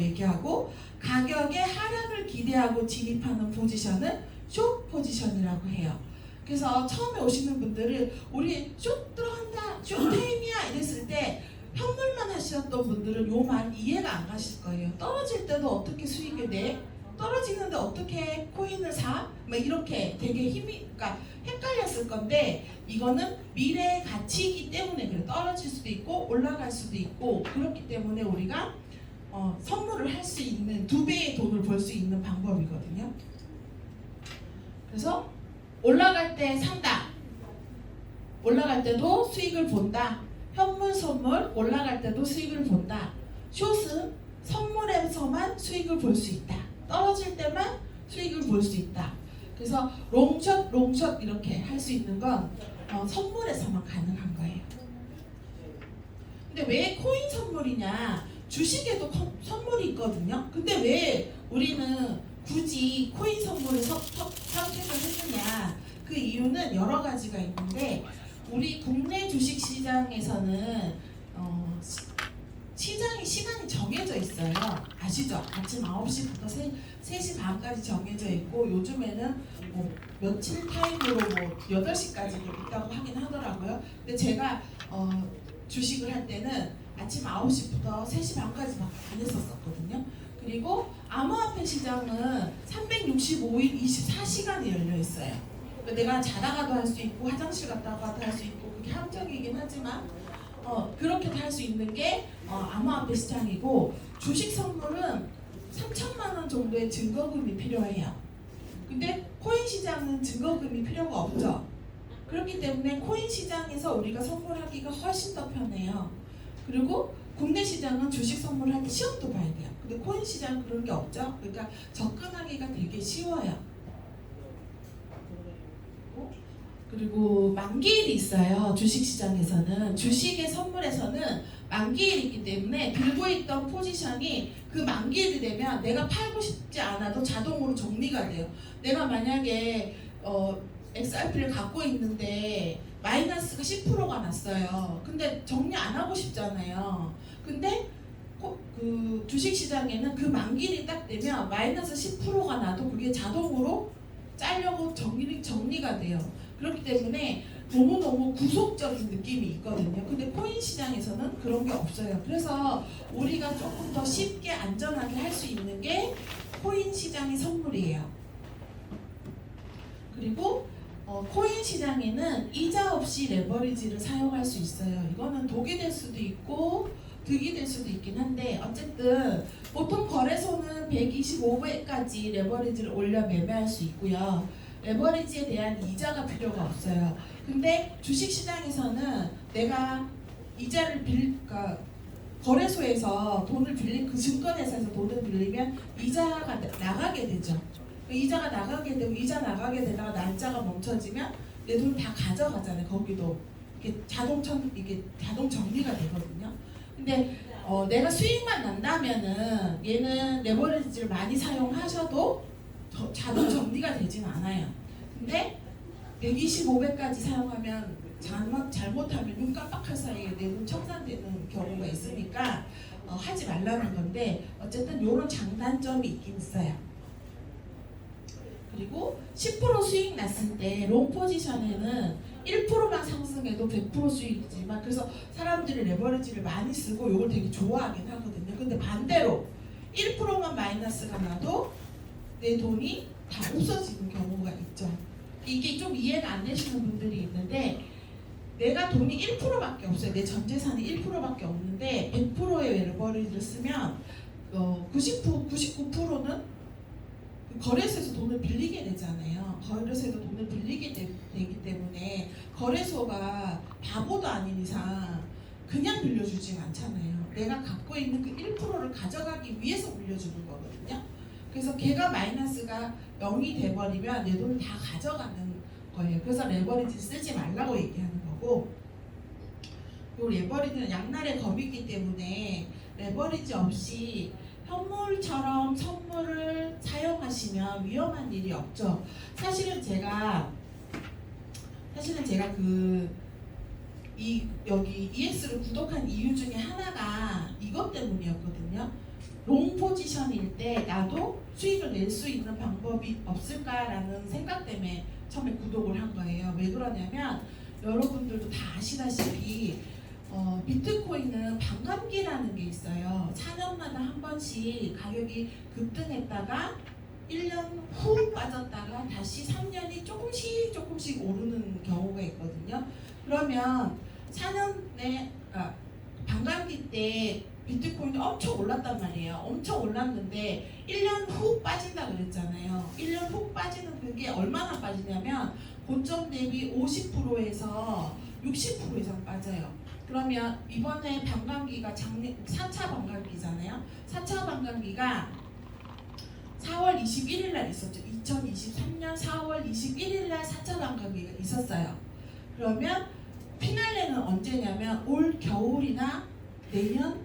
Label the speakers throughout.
Speaker 1: 얘기하고, 가격의 하락을 기대하고 진입하는 포지션은 숏 포지션이라고 해요. 그래서 처음에 오시는 분들은 우리 숏 들어간다, 숏 타임이야 이랬을 때 현물만 하셨던 분들은 요 말 이해가 안 가실 거예요. 떨어질 때도 어떻게 수익을 내? 떨어지는데 어떻게 코인을 사? 막 이렇게 되게 그러니까 헷갈렸을 건데, 이거는 미래의 가치이기 때문에 그래. 떨어질 수도 있고 올라갈 수도 있고, 그렇기 때문에 우리가 선물을 할 수 있는 2배의 돈을 벌 수 있는 방법이거든요. 그래서 올라갈 때 산다, 올라갈 때도 수익을 본다. 현물 선물 올라갈 때도 수익을 본다. 숏은 선물에서만 수익을 볼 수 있다. 떨어질 때만 수익을 볼 수 있다. 그래서 롱숏 이렇게 할 수 있는 건 선물에서만 가능한 거예요. 근데 왜 코인 선물이냐? 주식에도 선물이 있거든요. 근데 왜 우리는 굳이 코인 선물을 선택을 했느냐? 그 이유는 여러 가지가 있는데, 우리 국내 주식 시장에서는 시간이 정해져 있어요. 아시죠? 아침 9시부터 3시 반까지 정해져 있고, 요즘에는 뭐 며칠 타임으로 뭐 8시까지도 있다고 하긴 하더라고요. 근데 제가 주식을 할 때는 아침 9시부터 3시 반까지 막 안 했었거든요. 그리고 암호화폐 시장은 365일 24시간이 열려 있어요. 그러니까 내가 자다가도 할 수 있고 화장실 갔다가도 할 수 있고, 그게 함정이긴 하지만 그렇게도 할 수 있는 게 암호화폐 시장이고, 주식 선물은 3천만 원 정도의 증거금이 필요해요. 근데 코인 시장은 증거금이 필요가 없죠. 그렇기 때문에 코인 시장에서 우리가 선물하기가 훨씬 더 편해요. 그리고 국내 시장은 주식 선물할 때 시험도 봐야 돼요. 근데 코인 시장은 그런 게 없죠. 그러니까 접근하기가 되게 쉬워요. 그리고 만기일이 있어요. 주식시장에서는. 주식의 선물에서는 만기일이 있기 때문에 들고 있던 포지션이 그 만기일이 되면 내가 팔고 싶지 않아도 자동으로 정리가 돼요. 내가 만약에 XRP를 갖고 있는데 마이너스가 10%가 났어요. 근데 정리 안 하고 싶잖아요. 근데 그 주식시장에는 그 만기일이 딱 되면 마이너스 10%가 나도 그게 자동으로 짜려고 정리가 돼요. 그렇기 때문에 너무너무 구속적인 느낌이 있거든요. 근데 코인 시장에서는 그런 게 없어요. 그래서 우리가 조금 더 쉽게 안전하게 할 수 있는 게 코인 시장의 선물이에요. 그리고 코인 시장에는 이자 없이 레버리지를 사용할 수 있어요. 이거는 독이 될 수도 있고 득이 될 수도 있긴 한데, 어쨌든 보통 거래소는 125배까지 레버리지를 올려 매매할 수 있고요. 레버리지에 대한 이자가 필요가 없어요. 근데 주식시장에서는 내가 이자를 그러니까 거래소에서 돈을 빌린, 그 증권회사에서 돈을 빌리면 이자가 나가게 되죠. 이자가 나가게 되고, 이자 나가게 되다가 날짜가 멈춰지면 내 돈 다 가져가잖아요. 거기도 이게 자동 정리가 되거든요. 근데 내가 수익만 난다면은 얘는 레버리지를 많이 사용하셔도 자동 정리가 되진 않아요. 근데 125배까지 사용하면 잘못하면 눈 깜빡할 사이에 내 돈 청산되는 경우가 있으니까 하지 말라는 건데, 어쨌든 이런 장단점이 있긴 있어요. 그리고 10% 수익 났을 때 롱 포지션에는 1%만 상승해도 100% 수익이지만, 그래서 사람들이 레버리지를 많이 쓰고 이걸 되게 좋아하긴 하거든요. 근데 반대로 1%만 마이너스가 나도 내 돈이 다 없어지는 경우가 있죠. 이게 좀 이해가 안 되시는 분들이 있는데, 내가 돈이 1%밖에 없어요. 내 전 재산이 1%밖에 없는데 100%의 레버리지를 쓰면 99%는 거래소에서 돈을 빌리게 되잖아요. 거래소에서 돈을 빌리게 되기 때문에 거래소가 바보도 아닌 이상 그냥 빌려주진 않잖아요. 내가 갖고 있는 그 1%를 가져가기 위해서 빌려주는 거거든요. 그래서 걔가 마이너스가 0이 돼버리면 내 돈을 다 가져가는 거예요. 그래서 레버리지 쓰지 말라고 얘기하는 거고, 그리고 레버리지는 양날의 검이기 때문에 레버리지 없이 현물처럼 선물을 사용하시면 위험한 일이 없죠. 사실은 제가 여기 EX를 구독한 이유 중에 하나가 이것 때문이었거든요. 롱 될 때 나도 수익을 낼 수 있는 방법이 없을까라는 생각 때문에 처음에 구독을 한 거예요. 왜 그러냐면 여러분들도 다 아시다시피 비트코인은 반감기라는 게 있어요. 4년마다 한 번씩 가격이 급등했다가 1년 후 빠졌다가 다시 3년이 조금씩 오르는 경우가 있거든요. 그러면 4년에 반감기 때 비트코인이 엄청 올랐단 말이에요. 엄청 올랐는데 1년 후 빠진다 그랬잖아요. 1년 후 빠지는 그게 얼마나 빠지냐면 고점 대비 50%에서 60% 이상 빠져요. 그러면 이번에 반감기가 4차 반감기잖아요. 4차 반감기가 4월 21일 날 있었죠. 2023년 4월 21일 날 4차 반감기가 있었어요. 그러면 피날레는 언제냐면 올 겨울이나 내년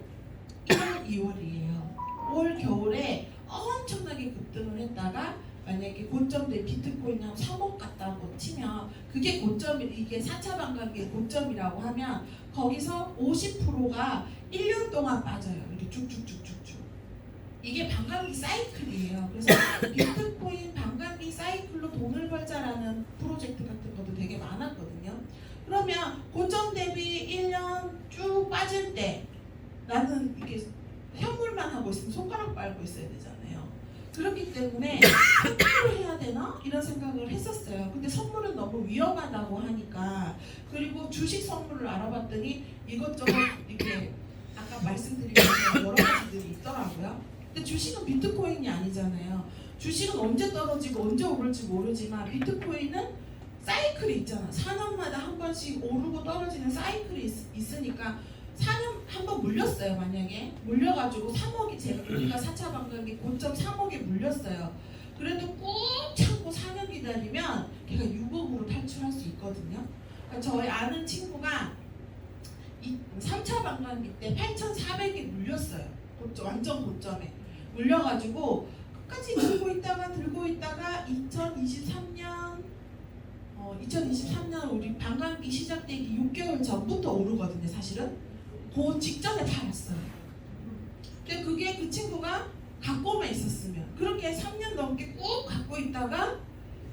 Speaker 1: 1월, 2월이에요. 올 겨울에 엄청나게 급등을 했다가 만약에 고점 대 비트코인이 한 3억 갔다고 치면 그게 고점이 이게 4차 반감기의 고점이라고 하면 거기서 50%가 1년 동안 빠져요. 이렇게 쭉쭉쭉쭉쭉. 이게 반감기 사이클이에요. 그래서 비트코인 반감기 사이클로 돈을 벌자라는 프로젝트 같은 것도 되게 많았거든요. 그러면 고점 대비 1년 쭉 빠질 때 나는 이게 현물만 하고 있으면 손가락 빨고 있어야 되잖아요. 그렇기 때문에 선물을 해야 되나? 이런 생각을 했었어요. 근데 선물은 너무 위험하다고 하니까 그리고 주식 선물을 알아봤더니 이것저것 이렇게 아까 말씀드린 것처럼 여러 가지들이 있더라고요. 근데 주식은 비트코인이 아니잖아요. 주식은 언제 떨어지고 언제 오를지 모르지만 비트코인은 사이클이 있잖아. 4년마다 한 번씩 오르고 떨어지는 사이클이 있으니까 4년 한 번 물렸어요. 만약에 물려가지고 3억이 우리가 4차 반감기 고점 3억에 물렸어요. 그래도 꾹 참고 4년 기다리면 걔가 6억으로 탈출할 수 있거든요. 그러니까 저희 아는 친구가 3차 반감기 때 8,400이 물렸어요. 완전 고점에 물려가지고 끝까지 들고 있다가 2023년 우리 반감기 시작되기 6개월 전부터 오르거든요. 사실은 그 직전에 팔았어요. 근데 그게 그 친구가 갖고만 있었으면 그렇게 3년 넘게 꾹 갖고 있다가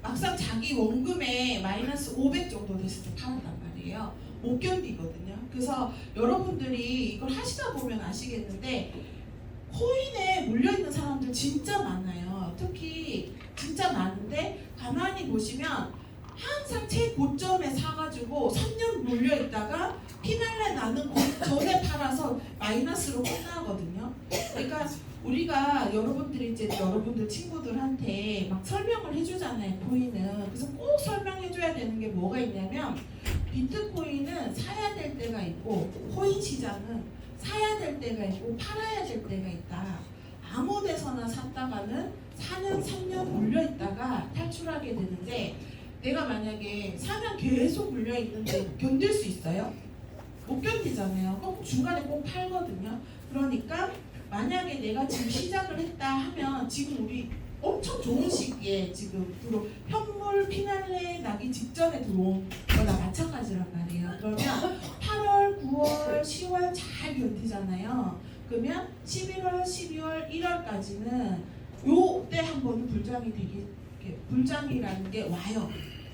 Speaker 1: 막상 자기 원금에 마이너스 500 정도 됐을 때 팔았단 말이에요. 못 견디거든요. 그래서 여러분들이 이걸 하시다 보면 아시겠는데 코인에 물려있는 사람들 진짜 많아요. 특히 진짜 많은데 가만히 보시면 항상 최고점에 사가지고 3년 물려있다가 피날레 나는 전에 팔아서 마이너스로 끝나거든요. 그러니까 우리가 여러분들 친구들한테 막 설명을 해주잖아요. 코인은. 그래서 꼭 설명해줘야 되는 게 뭐가 있냐면 비트코인은 사야 될 때가 있고 코인 시장은 사야 될 때가 있고 팔아야 될 때가 있다. 아무 데서나 샀다가는 4년, 3년 물려있다가 탈출하게 되는데 내가 만약에 4년 계속 물려있는데 견딜 수 있어요? 못 견디잖아요. 꼭 중간에 꼭 팔거든요. 그러니까 만약에 내가 지금 시작을 했다 하면 지금 우리 엄청 좋은 시기에 지금 현물 피날레 나기 직전에 들어온 거나 마찬가지란 말이에요. 그러면 8월, 9월, 10월 잘 견디잖아요. 그러면 11월, 12월, 1월까지는 요때 한 번은 불장이라는 게 와요.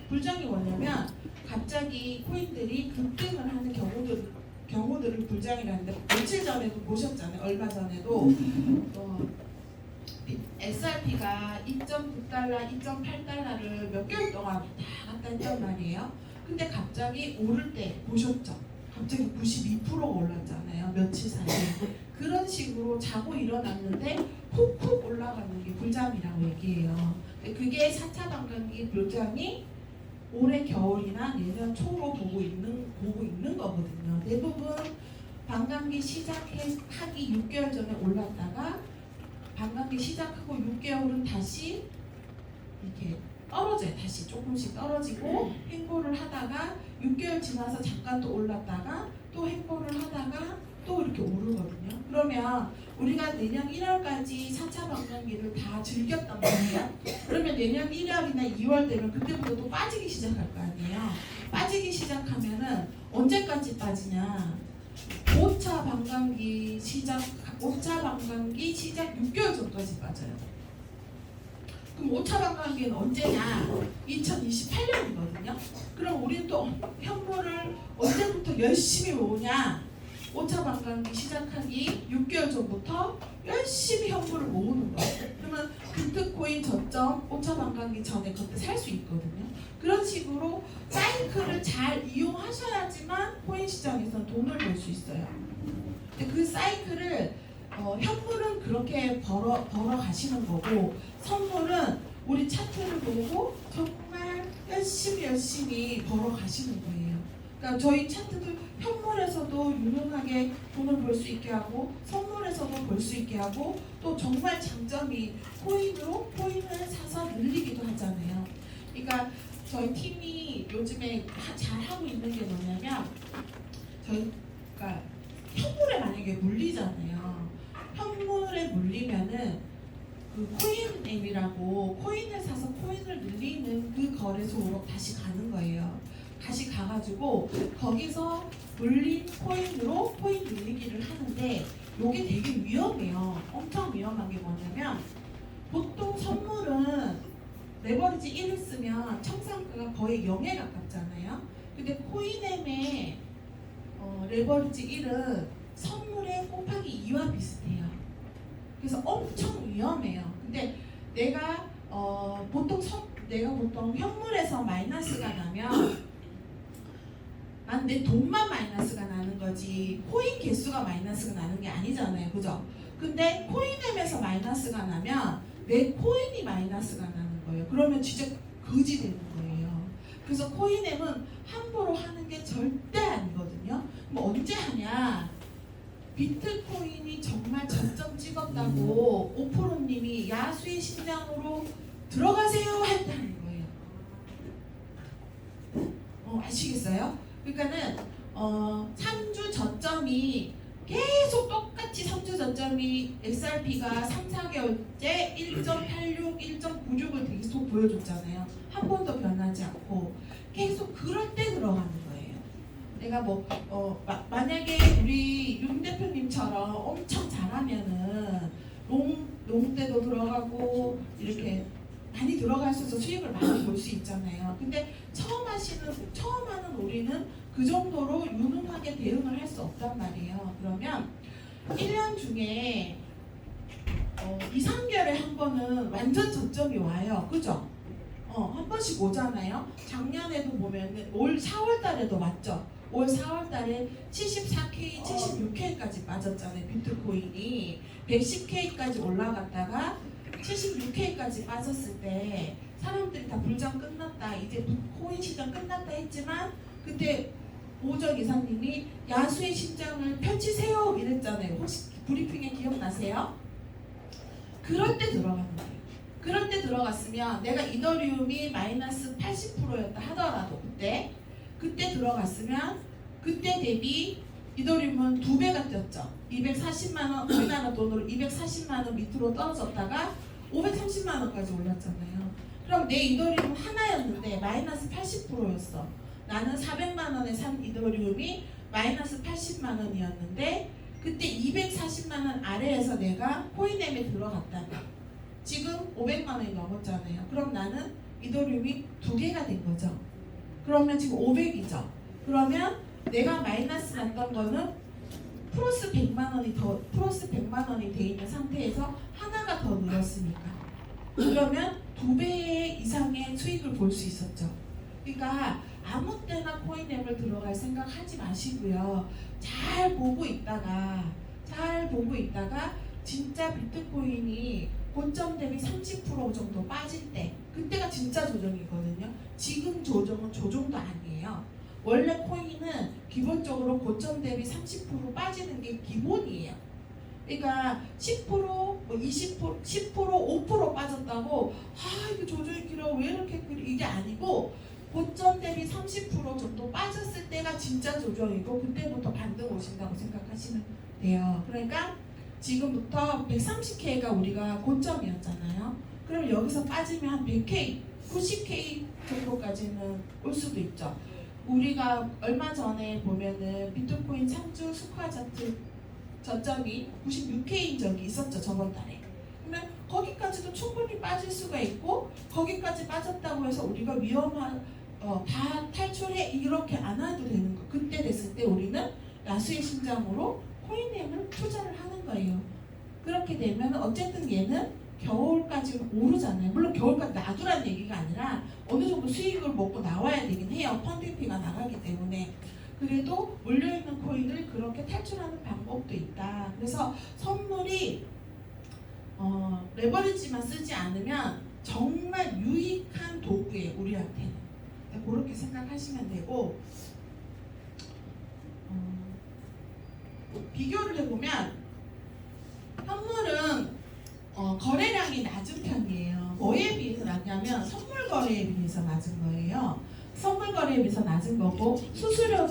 Speaker 1: 불장이 뭐냐면 갑자기 코인들이 급등을 하는 경우들을 불장이라는데 며칠 전에도 보셨잖아요. 얼마 전에도 SRP가 2.9달러, 2.8달러를 몇 개월 동안 다 갔다 했단 말이에요. 근데 갑자기 오를 때 보셨죠? 갑자기 92%가 올랐잖아요. 며칠 사이에. 그런 식으로 자고 일어났는데 훅훅 올라가는 게 불장이라고 얘기해요. 그게 4차 반감기 불장이 올해 겨울이나 내년 초로 보고 있는 거거든요. 대부분 반감기 시작하기 6개월 전에 올랐다가 반감기 시작하고 6개월은 다시 이렇게 떨어져요. 다시 조금씩 떨어지고 횡보를 하다가 6개월 지나서 잠깐 또 올랐다가 또 횡보를 하다가 또 이렇게 오르거든요. 그러면 우리가 내년 1월까지 4차 반감기를 다 즐겼단 말이에요. 그러면 내년 1월이나 2월 되면 그때부터 또 빠지기 시작할 거 아니에요. 빠지기 시작하면은 언제까지 빠지냐? 5차 반감기 시작 6개월 정도 반감기까지 빠져요. 그럼 5차 반감기는 언제냐? 2028년이거든요. 그럼 우리는 또 현물을 언제부터 열심히 모으냐? 5차 반감기 시작하기 6개월 전부터 열심히 현물을 모으는 거예요. 그러면 비트코인 저점 5차 반감기 전에 그때 살 수 있거든요. 그런 식으로 사이클을 잘 이용하셔야지만 코인 시장에서 돈을 벌 수 있어요. 근데 그 사이클을 현물은 그렇게 벌어 가시는 거고, 선물은 우리 차트를 보고 정말 열심히 벌어 가시는 거예요. 그러니까 저희 차트도 현물에서도 유능하게 돈을 벌 수 있게 하고, 선물에서도 벌 수 있게 하고, 또 정말 장점이 코인으로 코인을 사서 늘리기도 하잖아요. 그러니까 저희 팀이 요즘에 잘 하고 있는 게 뭐냐면, 저희가 현물에 만약에 물리잖아요. 현물에 물리면은 그 코인앱이라고 코인을 사서 코인을 늘리는 그 거래소로 다시 가는 거예요. 다시 가가지고 거기서 물린 코인으로 코인 늘리기를 하는데, 이게 되게 위험해요. 엄청 위험한 게 뭐냐면, 보통 선물은 레버리지 1을 쓰면 청산가가 거의 0에 가깝잖아요. 근데 코인앱의 레버리지 1은 선물에 곱하기 2와 비슷해요. 그래서 엄청 위험해요. 근데 내가 보통 현물에서 마이너스가 나면 난 내 돈만 마이너스가 나는 거지 코인 개수가 마이너스가 나는 게 아니잖아요. 그죠? 근데 코인앱에서 마이너스가 나면 내 코인이 마이너스가 나는 거예요. 그러면 진짜 거지 되는 거예요. 그래서 코인앱은 함부로 하는 게 절대 아니거든요. 뭐 언제 하냐? 비트코인이 정말 저점 찍었다고 오프로님이 야수의 심장으로 들어가세요 할 때 하는 거예요. 아시겠어요? 그러니까는 3주 저점이 계속 똑같이 3주 저점이 XRP가 3, 4개월째 1.86, 1.96을 계속 보여줬잖아요. 한 번도 변하지 않고 계속 그럴 때 들어가는 거예요. 내가 만약에 우리 윤 대표님처럼 엄청 잘하면은 롱 때도 들어가고 이렇게 많이 들어갈 수 있어서 수익을 많이 볼 수 있잖아요. 근데 처음 하는 우리는 그 정도로 유능하게 대응을 할 수 없단 말이에요. 그러면 1년 중에 2, 3개월에 한 번은 완전 저점이 와요. 그죠? 한 번씩 오잖아요. 작년에도 보면은 올 4월 달에도 왔죠. 올 4월 달에 74K, 76K까지 빠졌잖아요. 비트코인이 110K까지 올라갔다가 76K까지 빠졌을 때 사람들이 다 불장 끝났다, 이제 코인 시장 끝났다 했지만, 그때 오정 이사님이 야수의 심장을 펼치세요 이랬잖아요. 혹시 브리핑에 기억나세요? 그럴 때 들어가는 거예요. 그럴 때 들어갔으면 내가 이더리움이 마이너스 80%였다 하더라도 그때 들어갔으면 그때 대비 이더리움은 2배가 뛰었죠. 240만원, 우리나라 돈으로 240만원 밑으로 떨어졌다가 530만원까지 올랐잖아요. 그럼 내 이더리움 하나였는데 마이너스 80%였어. 나는 400만원에 산 이더리움이 마이너스 80만원이었는데 그때 240만원 아래에서 내가 코인앱에 들어갔다가 지금 500만원이 넘었잖아요. 그럼 나는 이더리움이 2개가 된 거죠. 그러면 지금 500이죠. 그러면 내가 마이너스 났던 거는 플러스 100만 원이 돼 있는 상태에서 하나가 더 늘었으니까. 그러면 2배 이상의 수익을 볼 수 있었죠. 그러니까 아무 때나 코인앱을 들어갈 생각 하지 마시고요. 잘 보고 있다가 진짜 비트코인이 고점 대비 30% 정도 빠질 때, 그때가 진짜 조정이거든요. 지금 조정은 조정도 아니에요. 원래 코인은 기본적으로 고점 대비 30% 빠지는 게 기본이에요. 그러니까 10%, 20%, 10%, 5% 빠졌다고 이거 조정이 길어 왜 이렇게 길어, 이게 아니고 고점 대비 30% 정도 빠졌을 때가 진짜 조정이고 그때부터 반등 오신다고 생각하시면 돼요. 그러니까 지금부터 130K가 우리가 고점이었잖아요. 그럼 여기서 빠지면 100K, 90K 정도까지는 올 수도 있죠. 우리가 얼마 전에 보면은 비트코인 3주 스쿼어 차트 저점이 96K인 적이 있었죠. 저번 달에. 그러면 거기에도 충분히 빠질 수가 있고 거기까지 빠졌다고 해서 우리가 위험한 다 탈출해 이렇게 안 해도 되는 거. 그때 됐을 때 우리는 야수의 심장으로 코인엠을 투자를 하는 거예요. 그렇게 되면 어쨌든 얘는 겨울까지 오르잖아요. 물론 겨울까지 놔두라는 얘기가 아니라 어느 정도 수익을 먹고 나와야 되긴 해요. 펀딩피가 나가기 때문에. 그래도 몰려있는 코인을 그렇게 탈출하는 방법도 있다. 그래서 선물이 레버리지만 쓰지 않으면 정말 유익한 도구예요. 우리한테는. 그렇게 생각하시면 되고 비교를 해보면 현물은 거래량이 낮은 편이에요. 뭐에 비해서 낮냐면 선물 거래에 비해서 낮은 거예요. 선물 거래에 비해서 낮은 거고 수수료는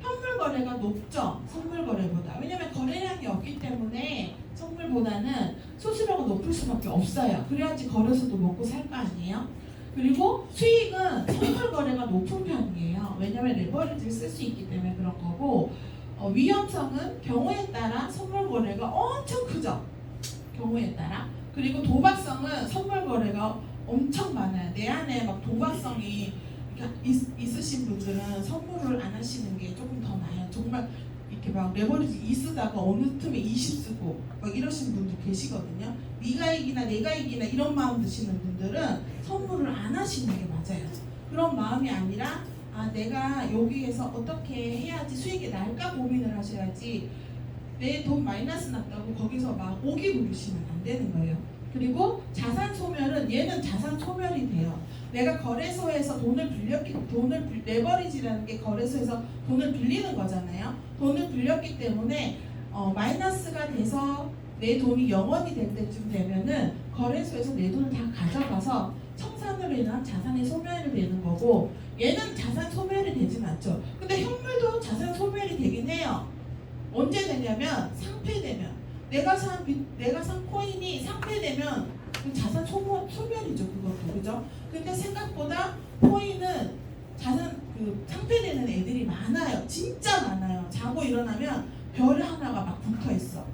Speaker 1: 현물 거래가 높죠. 선물 거래보다. 왜냐면 거래량이 없기 때문에 선물보다는 수수료가 높을 수밖에 없어요. 그래야지 거래소도 먹고 살 거 아니에요. 그리고 수익은 선물 거래가 높은 편이에요. 왜냐면 레버리지를 쓸 수 있기 때문에 그런 거고 위험성은 경우에 따라 선물 거래가 엄청 크죠. 경우에 따라. 그리고 도박성은 선물 거래가 엄청 많아요. 내 안에 막 도박성이 있으신 분들은 선물을 안 하시는 게 조금 더 나아요. 정말 이렇게 막 레버리지 2 쓰다가 어느 틈에 20 쓰고 막 이러신 분도 계시거든요. 네가 이기나 내가 이기나 이런 마음 드시는 분들은 선물을 안 하시는 게 맞아요. 그런 마음이 아니라 내가 여기에서 어떻게 해야지 수익이 날까 고민을 하셔야지 내 돈 마이너스 났다고 거기서 막 오기 부르시면 안 되는 거예요. 그리고 자산 소멸은 얘는 자산 소멸이 돼요. 내가 거래소에서 레버리지라는 게 거래소에서 돈을 빌리는 거잖아요. 돈을 빌렸기 때문에 마이너스가 돼서 내 돈이 0원이 될 때쯤 되면은 거래소에서 내 돈을 다 가져가서 청산으로 인한 자산의 소멸이 되는 거고 얘는 자산 소멸이 되진 않죠. 근데 현물도 자산 소멸이 되긴 해요. 언제 되냐면 상폐되면 내가 산 코인이 상폐되면 자산 소멸이죠. 그것도 그죠? 근데 생각보다 코인은 자산 상폐되는 애들이 많아요. 진짜 많아요. 자고 일어나면 별 하나가 막 붙어 있어.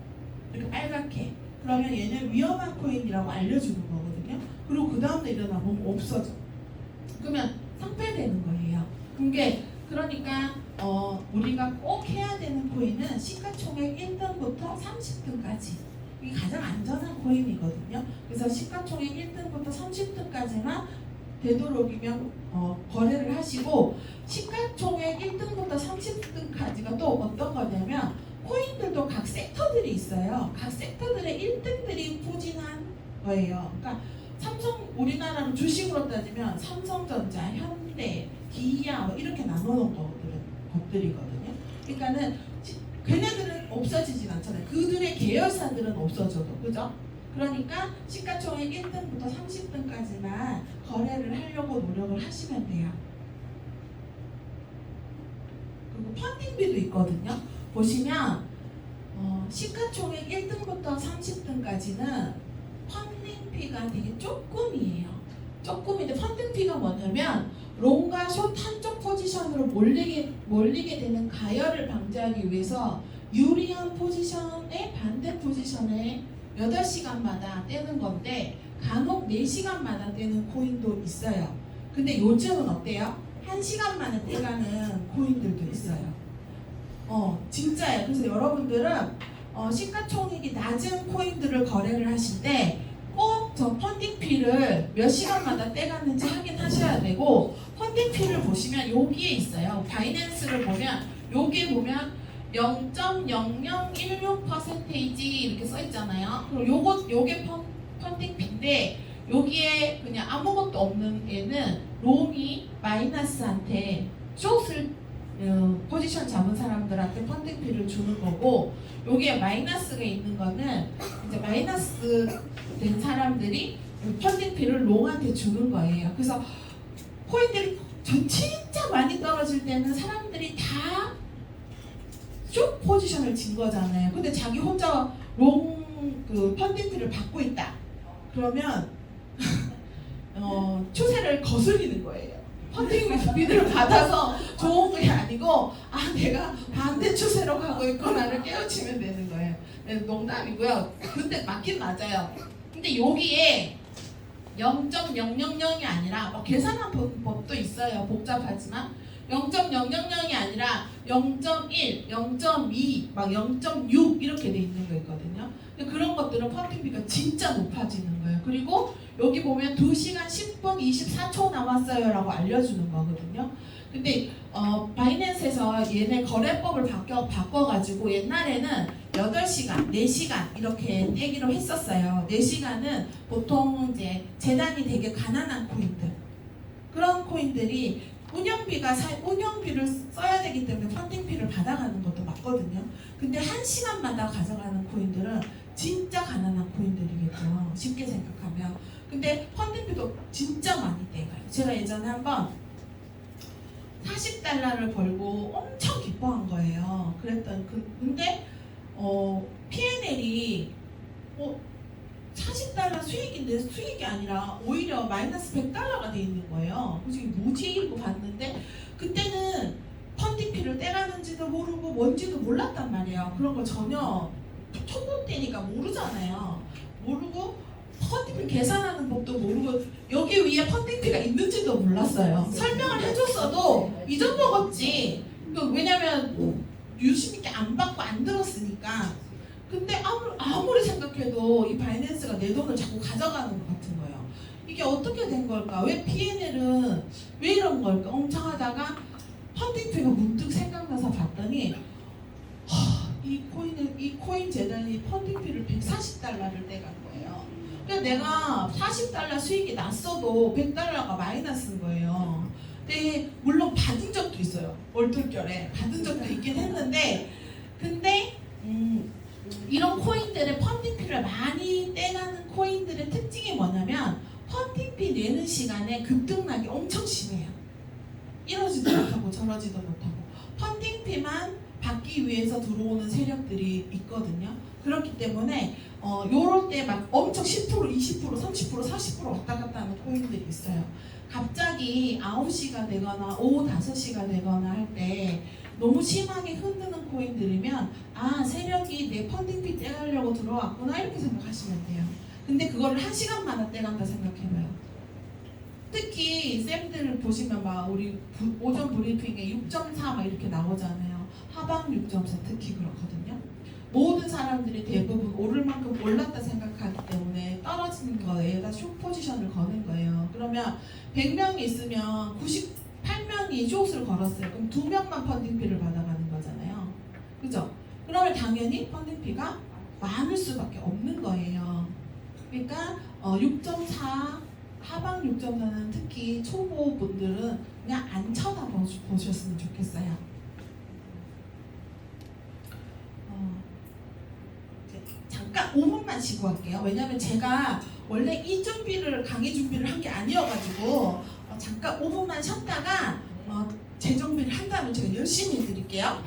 Speaker 1: 이렇게 빨갛게. 그러면 얘는 위험한 코인이라고 알려주는 거거든요. 그리고 그 다음날 일어나보면 없어져. 그러면 상폐되는 거예요. 그러니까 우리가 꼭 해야 되는 코인은 시가총액 1등부터 30등까지 이게 가장 안전한 코인이거든요. 그래서 시가총액 1등부터 30등까지만 되도록이면 거래를 하시고 시가총액 1등부터 30등까지가 또 어떤 거냐면 코인들도 각 섹터들이 있어요. 각 섹터들의 1등들이 부진한 거예요. 그러니까 우리나라로 주식으로 따지면 삼성전자, 현대, 기아 이렇게 나눠놓은 것들이거든요. 그러니까는 걔네들은 없어지진 않잖아요. 그들의 계열사들은 없어져도 그죠? 그러니까 시가총액 1등부터 30등까지만 거래를 하려고 노력을 하시면 돼요. 그리고 펀딩비도 있거든요. 보시면 시가총액 1등부터 30등까지는 펀딩비가 되게 조금이에요. 조금인데 펀딩비가 뭐냐면 롱과 숏 한쪽 포지션으로 몰리게 되는 가열을 방지하기 위해서 유리한 포지션의 반대 포지션에 8시간마다 떼는 건데 간혹 4시간마다 떼는 코인도 있어요. 근데 요즘은 어때요? 1시간 만에 떼가는 코인들도 있어요. 진짜예요. 그래서 여러분들은 시가총액이 낮은 코인들을 거래를 하실 때 꼭 저 펀딩피를 몇 시간마다 떼갔는지 확인하셔야 되고 펀딩피를 보시면 여기에 있어요. 바이낸스를 보면 여기에 보면 0.0016% 이렇게 써 있잖아요. 그럼 요게 펀딩피인데 여기에 그냥 아무것도 없는 애는 롱이 마이너스한테 숏을 포지션 잡은 사람들한테 펀딩피를 주는 거고 여기에 마이너스가 있는 거는 이제 마이너스 된 사람들이 펀딩피를 롱한테 주는 거예요. 그래서 코인들이 진짜 많이 떨어질 때는 사람들이 다 숏 포지션을 진 거잖아요. 근데 자기 혼자 롱 펀딩피를 받고 있다. 그러면 추세를 거슬리는 거예요. 펀딩비를 받아서 좋은 게 아니고 내가 반대 추세로 가고 있구나를 깨우치면 되는 거예요. 농담이고요. 근데 맞긴 맞아요. 근데 여기에 0.000이 아니라 계산한 법도 있어요. 복잡하지만 0.000이 아니라 0.1, 0.2, 막 0.6 이렇게 돼 있는 거 있거든요. 근데 그런 것들은 펀딩비가 진짜 높아지는 거예요. 그리고 여기 보면 2시간 10분 24초 남았어요 라고 알려주는 거거든요. 근데 바이낸스에서 얘네 거래법을 바꿔가지고 옛날에는 8시간, 4시간 이렇게 떼기로 했었어요. 4시간은 보통 이제 재단이 되게 가난한 코인들, 그런 코인들이 운영비를 써야 되기 때문에 펀딩비를 받아가는 것도 맞거든요. 근데 1시간마다 가져가는 코인들은 진짜 가난한 코인들이겠죠. 쉽게 생각하면. 근데 펀딩비도 진짜 많이 떼가요. 제가 예전에 한번 40달러를 벌고 엄청 기뻐한 거예요. 근데 P&L이 40달러 수익인데 수익이 아니라 오히려 마이너스 100달러가 돼 있는 거예요. 그래서 이게 뭐지? 이러고 봤는데 그때는 펀딩비를 떼가는지도 모르고 뭔지도 몰랐단 말이에요. 그런 거 전혀 초보 때니까 모르잖아요. 모르고 펀딩비 계산하는 법도 모르고 여기 위에 펀딩비가 있는지도 몰랐어요. 설명을 해줬어도 잊어먹었지. 왜냐면 유심 있게 안 받고 안 들었으니까. 근데 아무리 생각해도 이 바이낸스가 내 돈을 자꾸 가져가는 것 같은 거예요. 이게 어떻게 된 걸까? 왜 P&L은 왜 이런 걸까? 엄청 하다가 펀딩비가 문득 생각나서 봤더니 이 코인 재단이 펀딩비를 140달러를 떼간 거예요. 그러니까 내가 40달러 수익이 났어도 100달러가 마이너스인 거예요. 근데 물론 받은 적도 있어요. 얼떨결에 받은 적도 있긴 했는데 근데 이런 코인들의 펀딩비를 많이 떼가는 코인들의 특징이 뭐냐면 펀딩비 내는 시간에 급등락이 엄청 심해요. 이러지도 못하고 저러지도 못하고 펀딩비만 받기 위해서 들어오는 세력들이 있거든요. 그렇기 때문에 요럴 때 막 엄청 10%, 20%, 30%, 40% 왔다 갔다 하는 코인들이 있어요. 갑자기 9시가 되거나 오후 5시가 되거나 할 때 너무 심하게 흔드는 코인들이면 세력이 내 펀딩비 떼가려고 들어왔구나 이렇게 생각하시면 돼요. 근데 그거를 1시간마다 떼간다 생각해봐요. 특히 쌤들 보시면 막 우리 오전 브리핑에 6.4 막 이렇게 나오잖아요. 하방 6.4 특히 그렇거든요. 모든 사람들이 대부분 오를 만큼 올랐다 생각하기 때문에 떨어지는 거에다 숏 포지션을 거는 거예요. 그러면 100명이 있으면 98명이 숏을 걸었어요. 그럼 2명만 펀딩비를 받아가는 거잖아요. 그죠? 그러면 당연히 펀딩비가 많을 수밖에 없는 거예요. 그러니까 6.4 하방 6.4는 특히 초보분들은 그냥 안 쳐다보셨으면 좋겠어요. 잠깐 5분만 쉬고 할게요. 왜냐면 제가 원래 이 강의 준비를 한 게 아니어가지고 잠깐 5분만 쉬었다가 재정비를 한 다음에 제가 열심히 해드릴게요.